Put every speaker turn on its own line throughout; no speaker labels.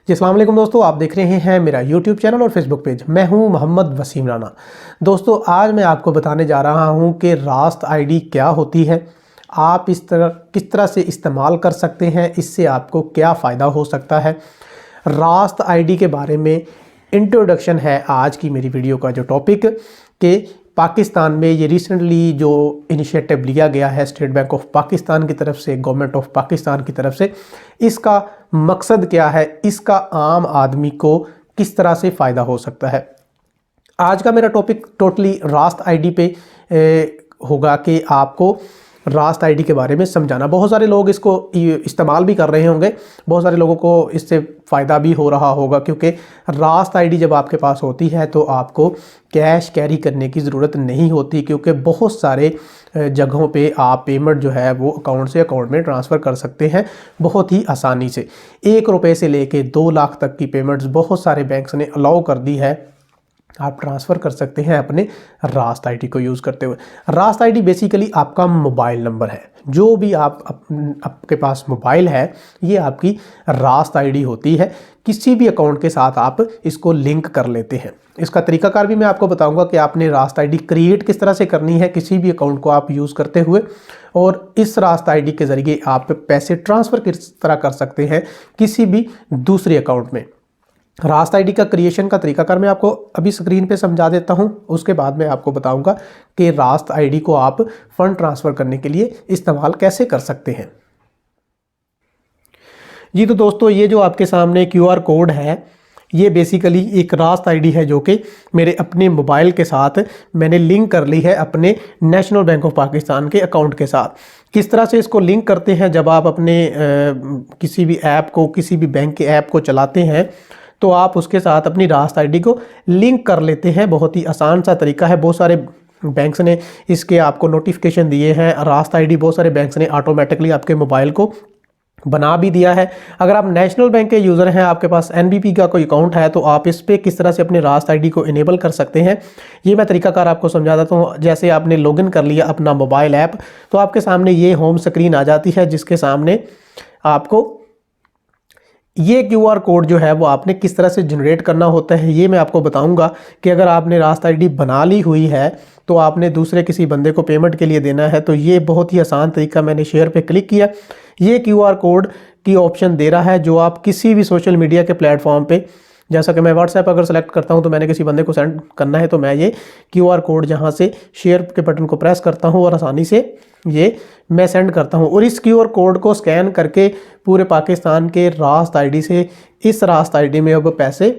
जी अस्सलाम वालेकुम दोस्तों, आप देख रहे हैं मेरा यूट्यूब चैनल और फेसबुक पेज। मैं हूं मोहम्मद वसीम राना। दोस्तों आज मैं आपको बताने जा रहा हूं कि रास्त आईडी क्या होती है, आप किस तरह से इस्तेमाल कर सकते हैं, इससे आपको क्या फ़ायदा हो सकता है। रास्त आईडी के बारे में इंट्रोडक्शन है आज की मेरी वीडियो का जो टॉपिक कि पाकिस्तान में ये रिसेंटली जो इनिशिएटिव लिया गया है स्टेट बैंक ऑफ पाकिस्तान की तरफ से, गवर्नमेंट ऑफ पाकिस्तान की तरफ से, इसका मकसद क्या है, इसका आम आदमी को किस तरह से फ़ायदा हो सकता है। आज का मेरा टॉपिक टोटली रास्त आईडी पे होगा कि आपको रास्त आईडी के बारे में समझाना। बहुत सारे लोग इसको इस्तेमाल भी कर रहे होंगे, बहुत सारे लोगों को इससे फ़ायदा भी हो रहा होगा, क्योंकि रास्त आईडी जब आपके पास होती है तो आपको कैश कैरी करने की ज़रूरत नहीं होती, क्योंकि बहुत सारे जगहों पे आप पेमेंट जो है वो अकाउंट से अकाउंट में ट्रांसफ़र कर सकते हैं बहुत ही आसानी से। 1 रुपये से लेके 2 लाख तक की पेमेंट्स बहुत सारे बैंक्स ने अलाउ कर दी है, आप ट्रांसफ़र कर सकते हैं अपने रास्त आईडी को यूज़ करते हुए। रास्त आईडी बेसिकली आपका मोबाइल नंबर है, जो भी आपके पास मोबाइल है ये आपकी रास्त आईडी होती है। किसी भी अकाउंट के साथ आप इसको लिंक कर लेते हैं। इसका तरीकाकार भी मैं आपको बताऊंगा कि आपने रास्त आईडी क्रिएट किस तरह से करनी है किसी भी अकाउंट को आप यूज़ करते हुए, और इस रास्त आईडी के ज़रिए आप पैसे ट्रांसफ़र किस तरह कर सकते हैं किसी भी दूसरे अकाउंट में। रास्त आईडी का क्रिएशन का तरीकाकार मैं आपको अभी स्क्रीन पे समझा देता हूं, उसके बाद मैं आपको बताऊंगा कि रास्त आईडी को आप फंड ट्रांसफ़र करने के लिए इस्तेमाल कैसे कर सकते हैं। जी तो दोस्तों, ये जो आपके सामने क्यूआर कोड है ये बेसिकली एक रास्त आईडी है जो कि मेरे अपने मोबाइल के साथ मैंने लिंक कर ली है अपने नेशनल बैंक ऑफ पाकिस्तान के अकाउंट के साथ। किस तरह से इसको लिंक करते हैं, जब आप अपने किसी भी ऐप को, किसी भी बैंक के ऐप को चलाते हैं तो आप उसके साथ अपनी रास्त आईडी को लिंक कर लेते हैं। बहुत ही आसान सा तरीका है। बहुत सारे बैंक्स ने इसके आपको नोटिफिकेशन दिए हैं। रास्त आईडी बहुत सारे बैंक्स ने ऑटोमेटिकली आपके मोबाइल को बना भी दिया है। अगर आप नेशनल बैंक के यूज़र हैं, आपके पास एनबीपी का कोई अकाउंट है, तो आप इस पर किस तरह से अपने रास्त आईडी को इनेबल कर सकते हैं ये मैं तरीकाकार आपको समझा देता हूँ। जैसे आपने लॉगिन कर लिया अपना मोबाइल ऐप, तो आपके सामने ये होम स्क्रीन आ जाती है, जिसके सामने आपको ये क्यूआर कोड जो है वो आपने किस तरह से जनरेट करना होता है ये मैं आपको बताऊंगा। कि अगर आपने रास्त आईडी बना ली हुई है तो आपने दूसरे किसी बंदे को पेमेंट के लिए देना है, तो ये बहुत ही आसान तरीका, मैंने शेयर पे क्लिक किया, ये क्यूआर कोड की ऑप्शन दे रहा है, जो आप किसी भी सोशल मीडिया के प्लेटफॉर्म पे, जैसा कि मैं व्हाट्सएप अगर सेलेक्ट करता हूं तो मैंने किसी बंदे को सेंड करना है, तो मैं ये क्यूआर कोड जहां से शेयर के बटन को प्रेस करता हूं और आसानी से ये मैं सेंड करता हूं, और इस क्यूआर कोड को स्कैन करके पूरे पाकिस्तान के रास्त आईडी से इस रास्त आईडी में अब पैसे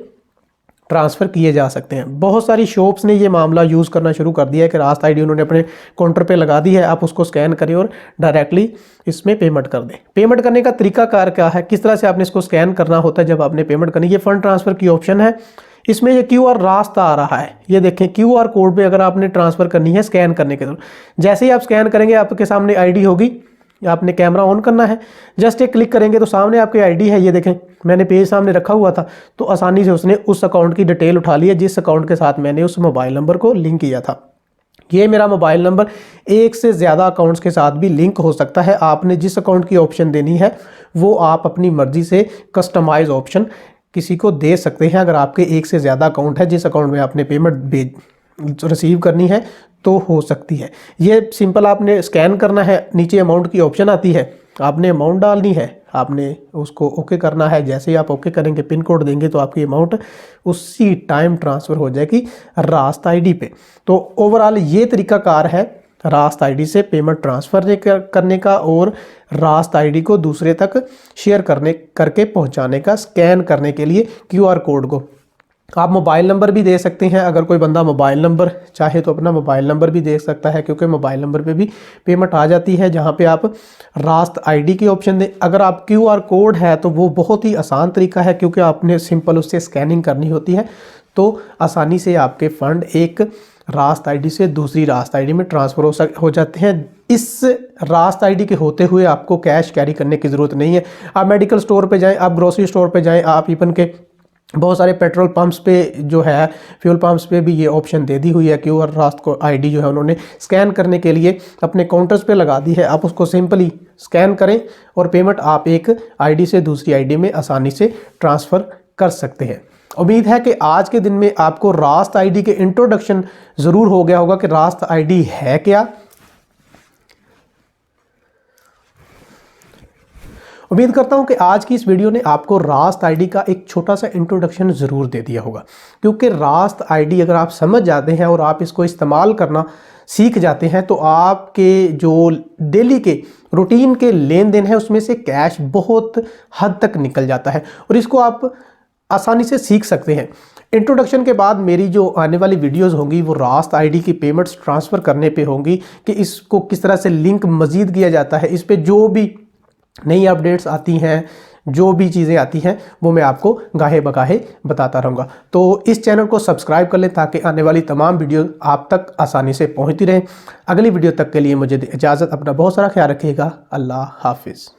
ट्रांसफ़र किए जा सकते हैं। बहुत सारी शॉप्स ने ये मामला यूज़ करना शुरू कर दिया है कि रास्त आईडी उन्होंने अपने काउंटर पे लगा दी है, आप उसको स्कैन करें और डायरेक्टली इसमें पेमेंट कर दें। पेमेंट करने का तरीकाकार क्या है, किस तरह से आपने इसको स्कैन करना होता है जब आपने पेमेंट करनी। ये फंड ट्रांसफ़र की ऑप्शन है, इसमें ये क्यूआर रास्ता आ रहा है, ये देखें क्यूआर कोड पे अगर आपने ट्रांसफ़र करनी है स्कैन करने के दौरान, जैसे ही आप स्कैन करेंगे आपके सामने आईडी होगी, आपने कैमरा ऑन करना है, जस्ट एक क्लिक करेंगे तो सामने आपकी आईडी है। ये देखें मैंने पेज सामने रखा हुआ था, तो आसानी से उसने उस अकाउंट की डिटेल उठा ली है जिस अकाउंट के साथ मैंने उस मोबाइल नंबर को लिंक किया था। ये मेरा मोबाइल नंबर एक से ज़्यादा अकाउंट्स के साथ भी लिंक हो सकता है। आपने जिस अकाउंट की ऑप्शन देनी है वो आप अपनी मर्जी से कस्टमाइज ऑप्शन किसी को दे सकते हैं। अगर आपके एक से ज़्यादा अकाउंट है जिस अकाउंट में आपने पेमेंट रिसीव करनी है तो हो सकती है। ये सिंपल आपने स्कैन करना है, नीचे अमाउंट की ऑप्शन आती है, आपने अमाउंट डालनी है, आपने उसको ओके करना है। जैसे ही आप ओके करेंगे, पिन कोड देंगे, तो आपकी अमाउंट उसी टाइम ट्रांसफ़र हो जाएगी रास्त आईडी पे। तो ओवरऑल ये तरीकाकार है रास्त आईडी से पेमेंट ट्रांसफ़र करने का और रास्त आईडी को दूसरे तक शेयर करके पहुंचाने का, स्कैन करने के लिए क्यूआर कोड को। आप मोबाइल नंबर भी दे सकते हैं, अगर कोई बंदा मोबाइल नंबर चाहे तो अपना मोबाइल नंबर भी दे सकता है, क्योंकि मोबाइल नंबर पे भी पेमेंट आ जाती है जहां पे आप रास्त आईडी की ऑप्शन दें। अगर आप क्यूआर कोड है तो वो बहुत ही आसान तरीका है, क्योंकि आपने सिंपल उससे स्कैनिंग करनी होती है, तो आसानी से आपके फ़ंड एक रास्त आईडी से दूसरी रास्त आईडी में ट्रांसफ़र हो जाते हैं। इस रास्त आईडी के होते हुए आपको कैश कैरी करने की ज़रूरत नहीं है। आप मेडिकल स्टोर पे जाएं, आप ग्रोसरी स्टोर पे जाएं, आप इवन के बहुत सारे पेट्रोल पंप्स पे जो है, फ्यूल पंप्स पे भी ये ऑप्शन दे दी हुई है। क्यूआर रास्त को आईडी जो है उन्होंने स्कैन करने के लिए अपने काउंटर्स पे लगा दी है। आप उसको सिंपली स्कैन करें और पेमेंट आप एक आईडी से दूसरी आईडी में आसानी से ट्रांसफ़र कर सकते हैं। उम्मीद है कि आज के दिन में आपको रास्त आईडी के इंट्रोडक्शन ज़रूर हो गया होगा कि रास्त आईडी है क्या। उम्मीद करता हूं कि आज की इस वीडियो ने आपको रास्त आईडी का एक छोटा सा इंट्रोडक्शन ज़रूर दे दिया होगा, क्योंकि रास्त आईडी अगर आप समझ जाते हैं और आप इसको इस्तेमाल करना सीख जाते हैं तो आपके जो डेली के रूटीन के लेन देन है उसमें से कैश बहुत हद तक निकल जाता है और इसको आप आसानी से सीख सकते हैं। इंट्रोडक्शन के बाद मेरी जो आने वाली वीडियोस होंगी वो रास्त आईडी की पेमेंट्स ट्रांसफ़र करने पे होंगी कि इसको किस तरह से लिंक मज़ीद किया जाता है। इस पे जो भी नई अपडेट्स आती हैं, जो भी चीज़ें आती हैं वो मैं आपको गाहे बगाहे बताता रहूँगा। तो इस चैनल को सब्सक्राइब कर लें ताकि आने वाली तमाम वीडियो आप तक आसानी से पहुँचती रहें। अगली वीडियो तक के लिए मुझे इजाज़त। अपना बहुत सारा ख्याल रखिएगा। अल्लाह हाफिज़।